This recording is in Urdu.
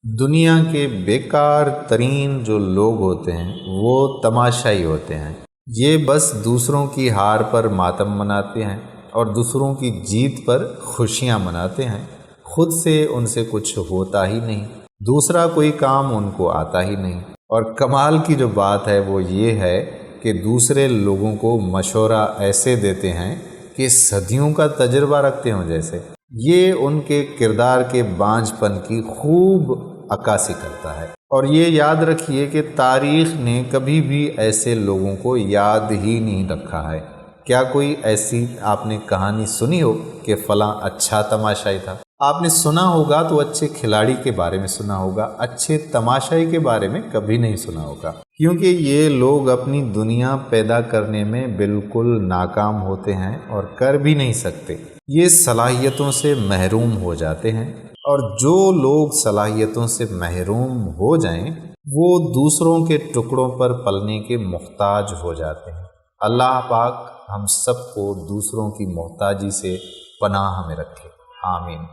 دنیا کے بیکار ترین جو لوگ ہوتے ہیں وہ تماشائی ہوتے ہیں۔ یہ بس دوسروں کی ہار پر ماتم مناتے ہیں اور دوسروں کی جیت پر خوشیاں مناتے ہیں۔ خود سے ان سے کچھ ہوتا ہی نہیں، دوسرا کوئی کام ان کو آتا ہی نہیں، اور کمال کی جو بات ہے وہ یہ ہے کہ دوسرے لوگوں کو مشورہ ایسے دیتے ہیں کہ صدیوں کا تجربہ رکھتے ہوں جیسے۔ یہ ان کے کردار کے بانجھ پن کی خوب عکاسی کرتا ہے، اور یہ یاد رکھیے کہ تاریخ نے کبھی بھی ایسے لوگوں کو یاد ہی نہیں رکھا ہے۔ کیا کوئی ایسی آپ نے کہانی سنی ہو کہ فلاں اچھا تماشائی تھا؟ آپ نے سنا ہوگا تو اچھے کھلاڑی کے بارے میں سنا ہوگا، اچھے تماشائی کے بارے میں کبھی نہیں سنا ہوگا، کیونکہ یہ لوگ اپنی دنیا پیدا کرنے میں بالکل ناکام ہوتے ہیں اور کر بھی نہیں سکتے۔ یہ صلاحیتوں سے محروم ہو جاتے ہیں، اور جو لوگ صلاحیتوں سے محروم ہو جائیں وہ دوسروں کے ٹکڑوں پر پلنے کے محتاج ہو جاتے ہیں۔ اللہ پاک ہم سب کو دوسروں کی محتاجی سے پناہ میں رکھے، آمین۔